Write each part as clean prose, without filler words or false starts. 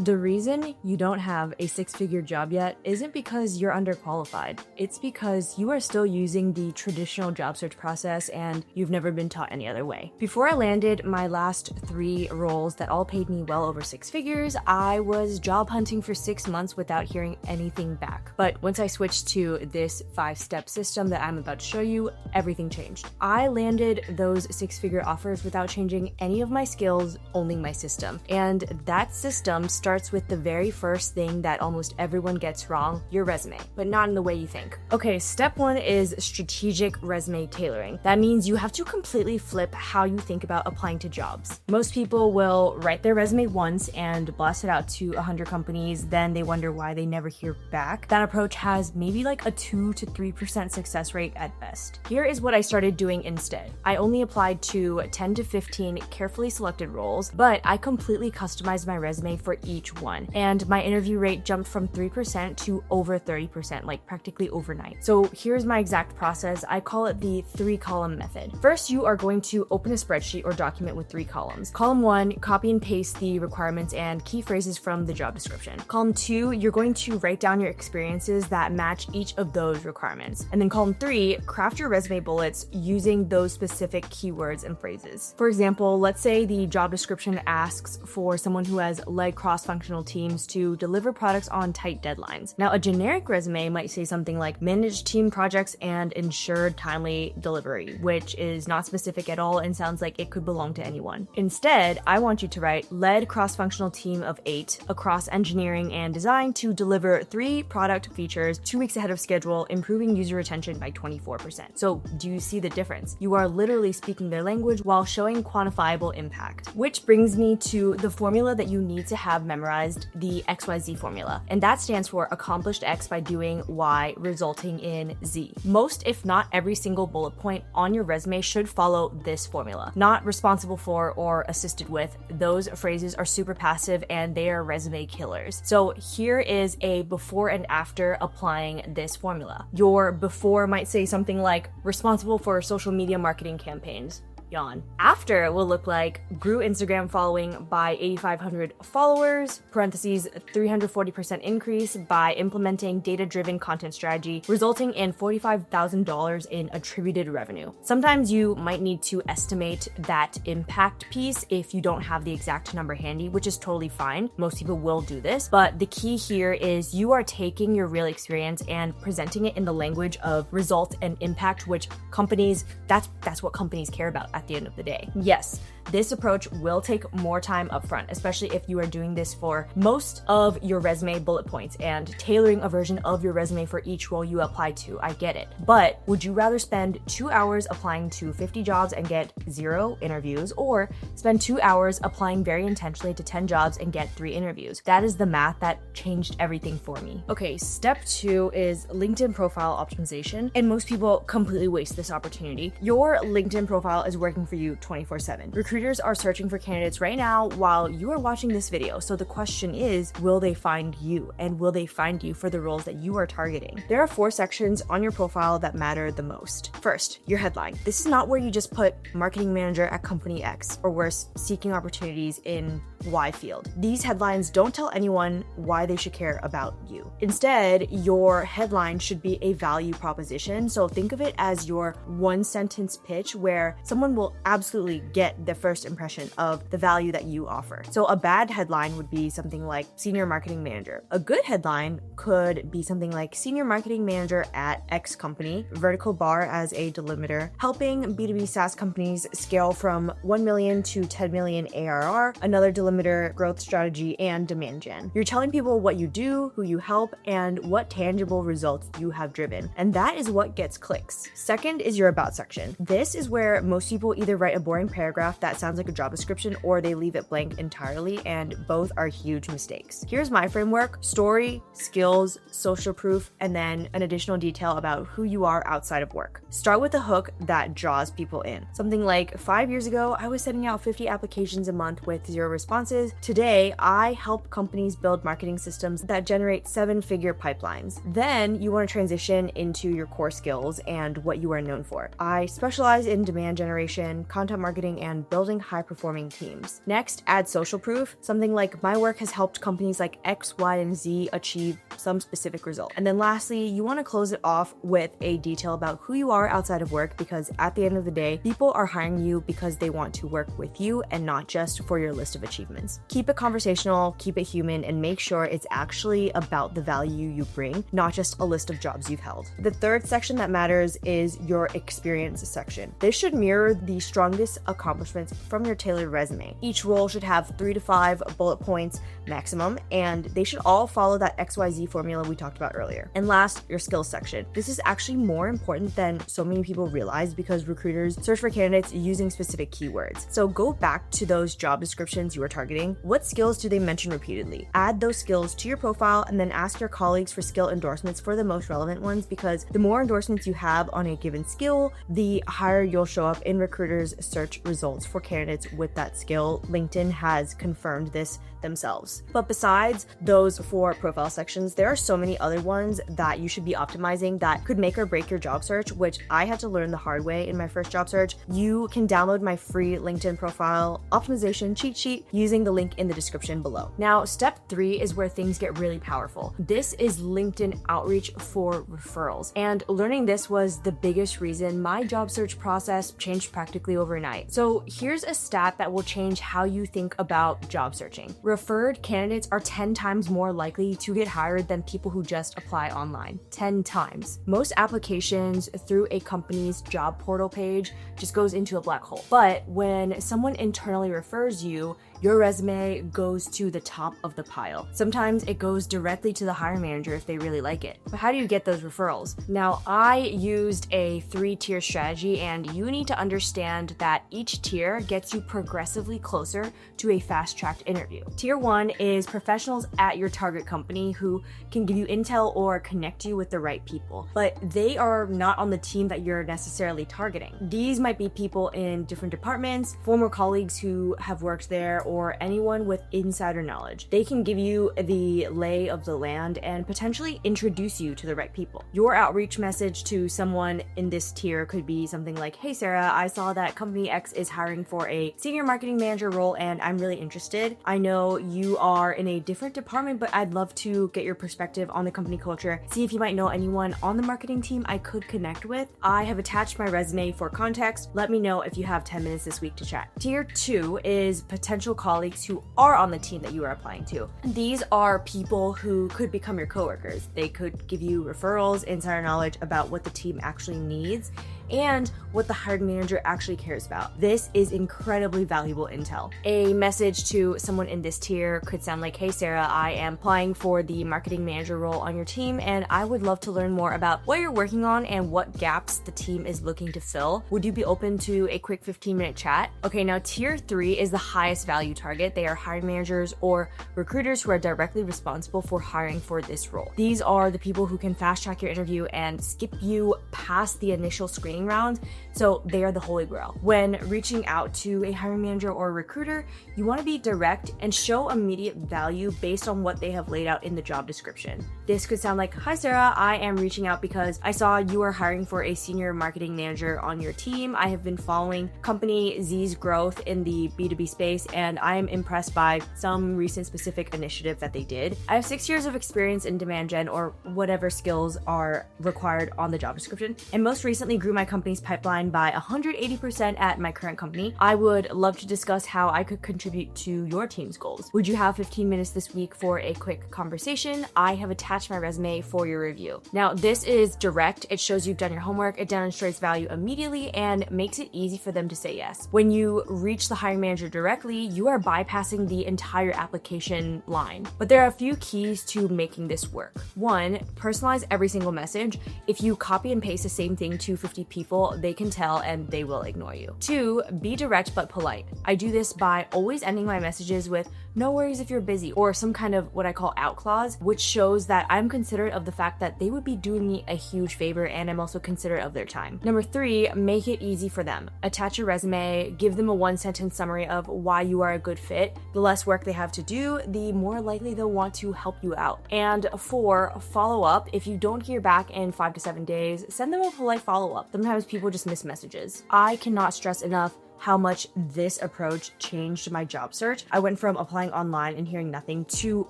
The reason you don't have a six-figure job yet isn't because you're underqualified. It's because you are still using the traditional job search process and you've never been taught any other way. Before I landed my last 3 roles that all paid me well over 6 figures, I was job hunting for 6 months without hearing anything back. But once I switched to this 5-step system that I'm about to show you, everything changed. I landed those 6-figure offers without changing any of my skills, only my system. And that system starts with the very first thing that almost everyone gets wrong, your resume, but not in the way you think. Okay, step 1 is strategic resume tailoring. That means you have to completely flip how you think about applying to jobs. Most people will write their resume once and blast it out to 100 companies, then they wonder why they never hear back. That approach has maybe like a 2 to 3% success rate at best. Here is what I started doing instead. I only applied to 10 to 15 carefully selected roles, but I completely customized my resume for each one. And my interview rate jumped from 3% to over 30%, like practically overnight. So here's my exact process. I call it the 3-column method. First, you are going to open a spreadsheet or document with 3 columns. Column 1, copy and paste the requirements and key phrases from the job description. Column 2, you're going to write down your experiences that match each of those requirements. And then column 3, craft your resume bullets using those specific keywords and phrases. For example, let's say the job description asks for someone who has led cross-functional teams to deliver products on tight deadlines. Now, a generic resume might say something like manage team projects and ensure timely delivery, which is not specific at all and sounds like it could belong to anyone. Instead, I want you to write led cross-functional team of 8 across engineering and design to deliver 3 product features 2 weeks ahead of schedule, improving user retention by 24%. So do you see the difference? You are literally speaking their language while showing quantifiable impact. Which brings me to the formula that you need to have memorized, the XYZ formula. And that stands for accomplished X by doing Y, resulting in Z. Most, if not every single bullet point on your resume should follow this formula. Not responsible for or assisted with. Those phrases are super passive and they are resume killers. So here is a before and after applying this formula. Your before might say something like responsible for social media marketing campaigns. Yawn. After will look like grew Instagram following by 8,500 followers, parentheses 340% increase by implementing data-driven content strategy, resulting in $45,000 in attributed revenue. Sometimes you might need to estimate that impact piece if you don't have the exact number handy, which is totally fine. Most people will do this, but the key here is you are taking your real experience and presenting it in the language of result and impact, which companies, that's what companies care about at the end of the day. Yes, this approach will take more time upfront, especially if you are doing this for most of your resume bullet points and tailoring a version of your resume for each role you apply to. I get it. But would you rather spend 2 hours applying to 50 jobs and get 0 interviews, or spend 2 hours applying very intentionally to 10 jobs and get 3 interviews? That is the math that changed everything for me. Okay, step 2 is LinkedIn profile optimization, and most people completely waste this opportunity. Your LinkedIn profile is working for you 24/7. Recruiters are searching for candidates right now while you are watching this video. So the question is, will they find you? And will they find you for the roles that you are targeting? There are 4 sections on your profile that matter the most. First, your headline. This is not where you just put marketing manager at company X, or worse, seeking opportunities in Y field. These headlines don't tell anyone why they should care about you. Instead, your headline should be a value proposition. So think of it as your 1-sentence pitch where someone will absolutely get the first impression of the value that you offer. So a bad headline would be something like senior marketing manager. A good headline could be something like senior marketing manager at X company, vertical bar as a delimiter, helping B2B SaaS companies scale from 1 million to 10 million ARR, another delimiter, growth strategy, and demand gen. You're telling people what you do, who you help, and what tangible results you have driven. And that is what gets clicks. Second is your about section. This is where most people either write a boring paragraph that sounds like a job description or they leave it blank entirely, and both are huge mistakes. Here's my framework: story, skills, social proof, and then an additional detail about who you are outside of work. Start with a hook that draws people in. Something like 5 years ago, I was sending out 50 applications a month with 0 responses. Today, I help companies build marketing systems that generate 7-figure pipelines. Then you want to transition into your core skills and what you are known for. I specialize in demand generation, content marketing, and build building high-performing teams. Next, add social proof, something like my work has helped companies like X, Y, and Z achieve some specific result. And then lastly, you want to close it off with a detail about who you are outside of work, because at the end of the day, people are hiring you because they want to work with you and not just for your list of achievements. Keep it conversational, keep it human, and make sure it's actually about the value you bring, not just a list of jobs you've held. The third section that matters is your experience section. This should mirror the strongest accomplishments from your tailored resume. Each role should have 3 to 5 bullet points maximum, and they should all follow that XYZ formula we talked about earlier. And last, your skills section. This is actually more important than so many people realize because recruiters search for candidates using specific keywords. So go back to those job descriptions you are targeting. What skills do they mention repeatedly? Add those skills to your profile and then ask your colleagues for skill endorsements for the most relevant ones, because the more endorsements you have on a given skill, the higher you'll show up in recruiters' search results for candidates with that skill. LinkedIn has confirmed this themselves. But besides those 4 profile sections, there are so many other ones that you should be optimizing that could make or break your job search, which I had to learn the hard way in my first job search. You can download my free LinkedIn profile optimization cheat sheet using the link in the description below. Now, step 3 is where things get really powerful. This is LinkedIn outreach for referrals. And learning this was the biggest reason my job search process changed practically overnight. So here's a stat that will change how you think about job searching. Referred candidates are 10 times more likely to get hired than people who just apply online. 10 times. Most applications through a company's job portal page just goes into a black hole. But when someone internally refers you, your resume goes to the top of the pile. Sometimes it goes directly to the hiring manager if they really like it. But how do you get those referrals? Now, I used a 3-tier strategy, and you need to understand that each tier gets you progressively closer to a fast-tracked interview. Tier 1 is professionals at your target company who can give you intel or connect you with the right people, but they are not on the team that you're necessarily targeting. These might be people in different departments, former colleagues who have worked there, or anyone with insider knowledge. They can give you the lay of the land and potentially introduce you to the right people. Your outreach message to someone in this tier could be something like, "Hey Sarah, I saw that company X is hiring for a senior marketing manager role and I'm really interested. I know you are in a different department, but I'd love to get your perspective on the company culture. See if you might know anyone on the marketing team I could connect with. I have attached my resume for context. Let me know if you have 10 minutes this week to chat." Tier 2 is potential colleagues who are on the team that you are applying to. These are people who could become your coworkers. They could give you referrals, insider knowledge about what the team actually needs and what the hiring manager actually cares about. This is incredibly valuable intel. A message to someone in this tier could sound like, "Hey Sarah, I am applying for the marketing manager role on your team and I would love to learn more about what you're working on and what gaps the team is looking to fill. Would you be open to a quick 15-minute chat?" Okay, now tier 3 is the highest value target. They are hiring managers or recruiters who are directly responsible for hiring for this role. These are the people who can fast track your interview and skip you past the initial screening round, so they are the holy grail. When reaching out to a hiring manager or a recruiter, you want to be direct and show immediate value based on what they have laid out in the job description. This could sound like, "Hi Sarah, I am reaching out because I saw you are hiring for a senior marketing manager on your team. I have been following company Z's growth in the B2B space and I am impressed by some recent specific initiative that they did. I have 6 years of experience in demand gen or whatever skills are required on the job description, and most recently grew my company's pipeline by 180% at my current company. I would love to discuss how I could contribute to your team's goals. Would you have 15 minutes this week for a quick conversation? I have attached my resume for your review." Now, this is direct. It shows you've done your homework. It demonstrates value immediately and makes it easy for them to say yes. When you reach the hiring manager directly, you are bypassing the entire application line. But there are a few keys to making this work. 1, personalize every single message. If you copy and paste the same thing to 50 people, they can tell and they will ignore you. 2, be direct but polite. I do this by always ending my messages with "no worries if you're busy" or some kind of what I call out clause, which shows that I'm considerate of the fact that they would be doing me a huge favor and I'm also considerate of their time. Number 3, make it easy for them. Attach your resume, give them a 1-sentence summary of why you are a good fit. The less work they have to do, the more likely they'll want to help you out. And 4, follow up. If you don't hear back in 5 to 7 days, send them a polite follow-up. Sometimes people just miss messages. I cannot stress enough how much this approach changed my job search. I went from applying online and hearing nothing to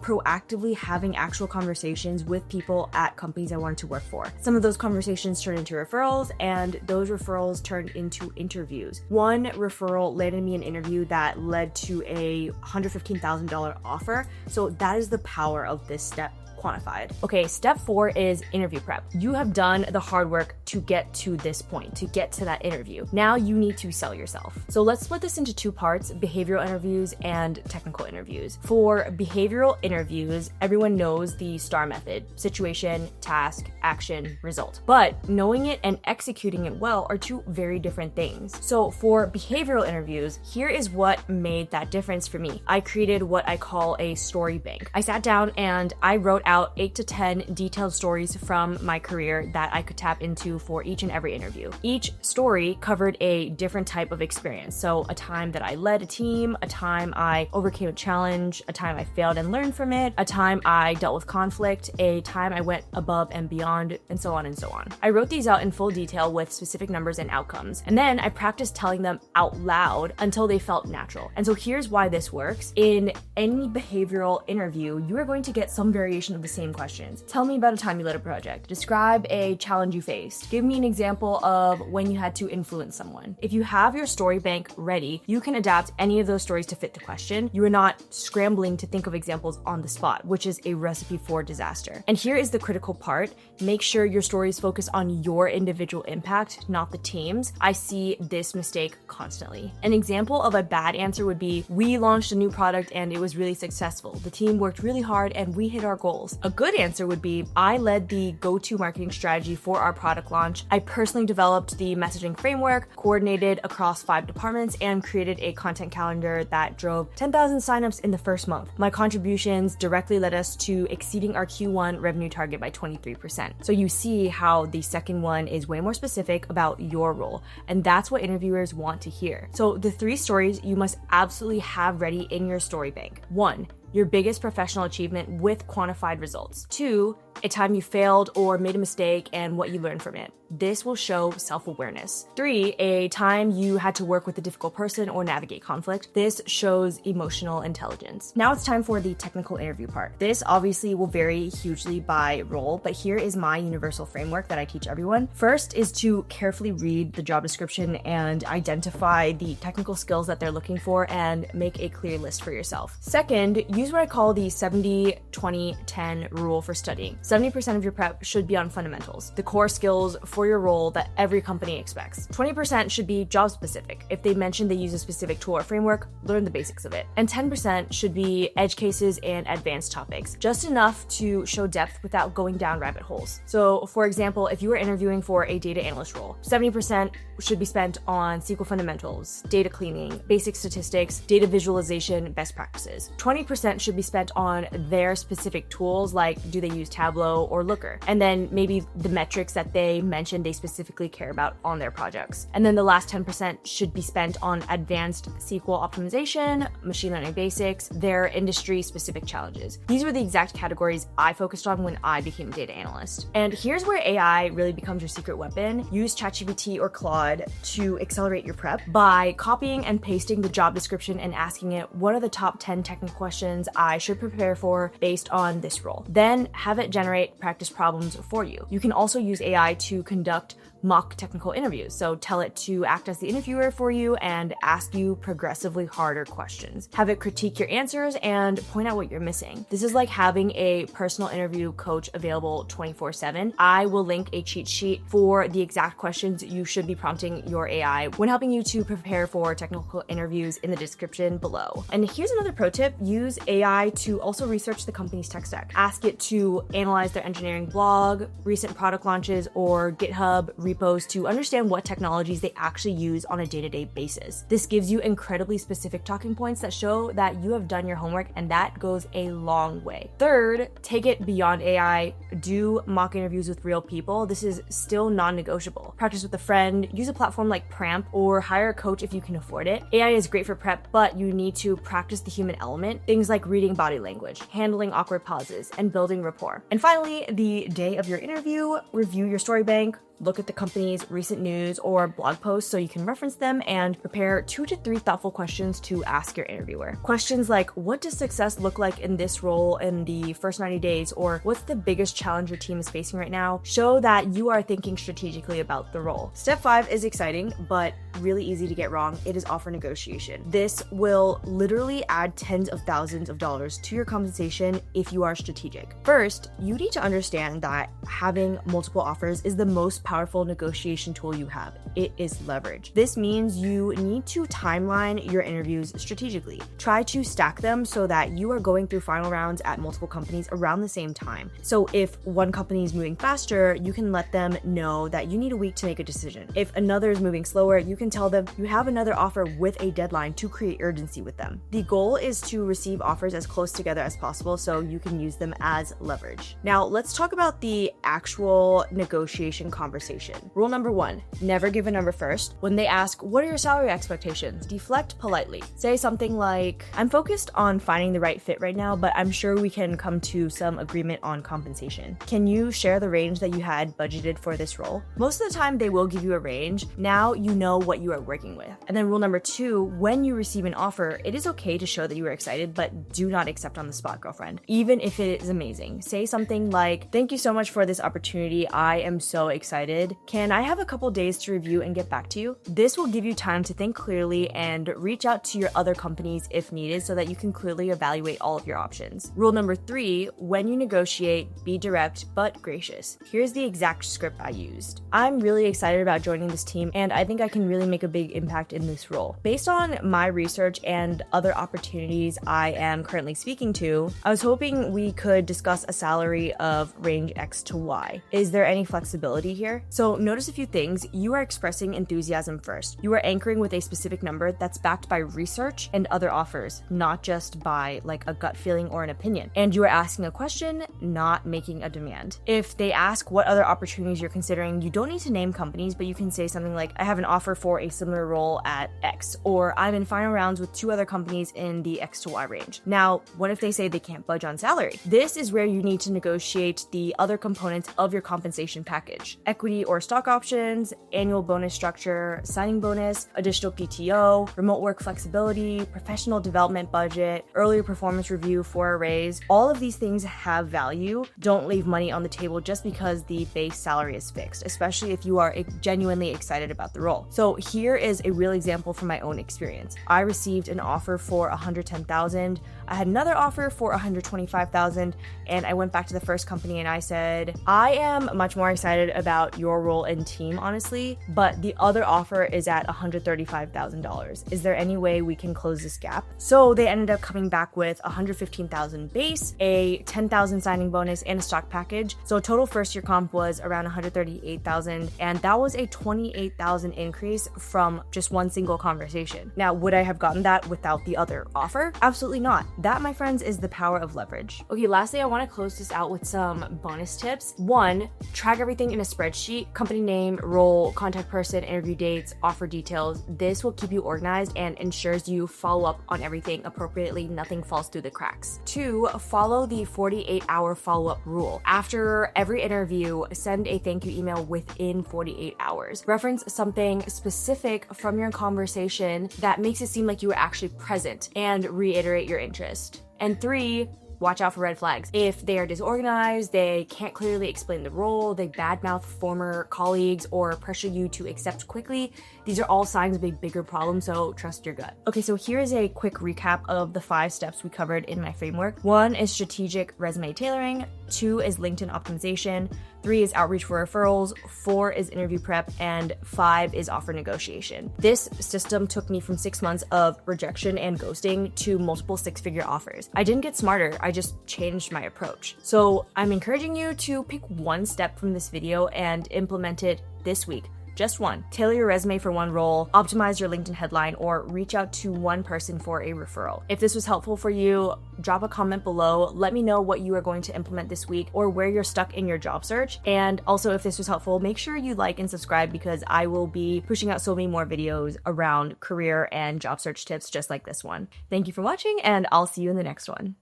proactively having actual conversations with people at companies I wanted to work for. Some of those conversations turned into referrals, and those referrals turned into interviews. One referral landed me an interview that led to a $115,000 offer. So that is the power of this step quantified. Okay, step 4 is interview prep. You have done the hard work to get to this point, to get to that interview. Now you need to sell yourself. So let's split this into 2 parts, behavioral interviews and technical interviews. For behavioral interviews, everyone knows the STAR method: situation, task, action, result. But knowing it and executing it well are 2 very different things. So for behavioral interviews, here is what made that difference for me. I created what I call a story bank. I sat down and I wrote out 8 to 10 detailed stories from my career that I could tap into for each and every interview. Each story covered a different type of experience. So a time that I led a team, a time I overcame a challenge, a time I failed and learned from it, a time I dealt with conflict, a time I went above and beyond, and so on and so on. I wrote these out in full detail with specific numbers and outcomes. And then I practiced telling them out loud until they felt natural. And so here's why this works. In any behavioral interview, you are going to get some variation of the same questions. Tell me about a time you led a project. Describe a challenge you faced. Give me an example of when you had to influence someone. If you have your story bank ready, you can adapt any of those stories to fit the question. You are not scrambling to think of examples on the spot, which is a recipe for disaster. And here is the critical part. Make sure your stories focus on your individual impact, not the team's. I see this mistake constantly. An example of a bad answer would be, we launched a new product and it was really successful. The team worked really hard and we hit our goals. A good answer would be, I led the go-to marketing strategy for our product launch. I personally developed the messaging framework, coordinated across 5 departments, and created a content calendar that drove 10,000 signups in the first month. My contributions directly led us to exceeding our Q1 revenue target by 23%. So you see how the second one is way more specific about your role, and that's what interviewers want to hear. So the 3 stories you must absolutely have ready in your story bank. 1, your biggest professional achievement with quantified results. 2, a time you failed or made a mistake and what you learned from it. This will show self-awareness. 3, a time you had to work with a difficult person or navigate conflict. This shows emotional intelligence. Now it's time for the technical interview part. This obviously will vary hugely by role, but here is my universal framework that I teach everyone. First is to carefully read the job description and identify the technical skills that they're looking for and make a clear list for yourself. Second, use what I call the 70-20-10 rule for studying. 70% of your prep should be on fundamentals, the core skills for your role that every company expects. 20% should be job specific. If they mention they use a specific tool or framework, learn the basics of it. And 10% should be edge cases and advanced topics, just enough to show depth without going down rabbit holes. So for example, if you were interviewing for a data analyst role, 70% should be spent on SQL fundamentals, data cleaning, basic statistics, data visualization, best practices. 20% should be spent on their specific tools, like do they use Tableau or Looker? And then maybe the metrics that they mentioned they specifically care about on their projects. And then the last 10% should be spent on advanced SQL optimization, machine learning basics, their industry specific challenges. These were the exact categories I focused on when I became a data analyst. And here's where AI really becomes your secret weapon. Use ChatGPT or Claude to accelerate your prep by copying and pasting the job description and asking it, what are the top 10 technical questions I should prepare for based on this role? Then have it generate practice problems for you. You can also use AI to conduct mock technical interviews. So tell it to act as the interviewer for you and ask you progressively harder questions. Have it critique your answers and point out what you're missing. This is like having a personal interview coach available 24/7. I will link a cheat sheet for the exact questions you should be prompting your AI when helping you to prepare for technical interviews in the description below. And here's another pro tip. Use AI to also research the company's tech stack. Ask it to analyze their engineering blog, recent product launches, or GitHub repos to understand what technologies they actually use on a day-to-day basis. This gives you incredibly specific talking points that show that you have done your homework, and that goes a long way. Third, take it beyond AI. Do mock interviews with real people. This is still non-negotiable. Practice with a friend, use a platform like Pramp, or hire a coach if you can afford it. AI is great for prep, but you need to practice the human element, things like reading body language, handling awkward pauses, and building rapport. And finally, the day of your interview, review your story bank, Look at the company's recent news or blog posts so you can reference them, and prepare 2 to 3 thoughtful questions to ask your interviewer. Questions like, what does success look like in this role in the first 90 days? Or what's the biggest challenge your team is facing right now? Show that you are thinking strategically about the role. Step 5 is exciting, but really easy to get wrong. It is offer negotiation. This will literally add tens of thousands of dollars to your compensation if you are strategic. First, you need to understand that having multiple offers is the most powerful negotiation tool you have. It is leverage. This means you need to timeline your interviews strategically. Try to stack them so that you are going through final rounds at multiple companies around the same time. So if one company is moving faster, you can let them know that you need a week to make a decision. If another is moving slower, you can tell them you have another offer with a deadline to create urgency with them. The goal is to receive offers as close together as possible so you can use them as leverage. Now, let's talk about the actual negotiation conversation. Rule number 1, never give a number first. When they ask, what are your salary expectations? Deflect politely. Say something like, I'm focused on finding the right fit right now, but I'm sure we can come to some agreement on compensation. Can you share the range that you had budgeted for this role? Most of the time, they will give you a range. Now you know what you are working with. And then rule number 2, when you receive an offer, it is okay to show that you are excited, but do not accept on the spot, girlfriend, even if it is amazing. Say something like, thank you so much for this opportunity. I am so excited. Can I have a couple days to review and get back to you? This will give you time to think clearly and reach out to your other companies if needed so that you can clearly evaluate all of your options. Rule number 3, when you negotiate, be direct but gracious. Here's the exact script I used. I'm really excited about joining this team, and I think I can really make a big impact in this role. Based on my research and other opportunities I am currently speaking to, I was hoping we could discuss a salary of range X to Y. Is there any flexibility here? So notice a few things. You are expressing enthusiasm first. You are anchoring with a specific number that's backed by research and other offers, not just by like a gut feeling or an opinion. And you are asking a question, not making a demand. If they ask what other opportunities you're considering, you don't need to name companies, but you can say something like, I have an offer for a similar role at X, or I'm in final rounds with 2 other companies in the X to Y range. Now, what if they say they can't budge on salary? This is where you need to negotiate the other components of your compensation package: equity or stock options, annual bonus structure, signing bonus, additional PTO, remote work flexibility, professional development budget, earlier performance review for a raise. All of these things have value. Don't leave money on the table just because the base salary is fixed, especially if you are genuinely excited about the role. So here is a real example from my own experience. I received an offer for $110,000. I had another offer for $125,000, and I went back to the first company and I said, I am much more excited about your role and team, honestly, but the other offer is at $135,000. Is there any way we can close this gap? So they ended up coming back with $115,000 base, a $10,000 signing bonus, and a stock package. So total first year comp was around $138,000, and that was a $28,000 increase from just one single conversation. Now, would I have gotten that without the other offer? Absolutely not. That, my friends, is the power of leverage. Okay, lastly, I want to close this out with some bonus tips. 1, track everything in a spreadsheet: company name, role, contact person, interview dates, offer details. This will keep you organized and ensures you follow up on everything appropriately. Nothing falls through the cracks. 2, follow the 48-hour follow-up rule. After every interview, send a thank you email within 48 hours. Reference something specific from your conversation that makes it seem like you were actually present, and reiterate your interest. And 3, watch out for red flags. If they are disorganized, they can't clearly explain the role, they badmouth former colleagues, or pressure you to accept quickly, these are all signs of a bigger problem, so trust your gut. Okay, so here is a quick recap of the 5 steps we covered in my framework. 1 is strategic resume tailoring. 2 is LinkedIn optimization. 3 is outreach for referrals. 4 is interview prep. And 5 is offer negotiation. This system took me from 6 months of rejection and ghosting to multiple 6-figure offers. I didn't get smarter, I just changed my approach. So I'm encouraging you to pick one step from this video and implement it this week. Just one. Tailor your resume for one role, optimize your LinkedIn headline, or reach out to one person for a referral. If this was helpful for you, drop a comment below. Let me know what you are going to implement this week or where you're stuck in your job search. And also, if this was helpful, make sure you like and subscribe because I will be pushing out so many more videos around career and job search tips just like this one. Thank you for watching, and I'll see you in the next one.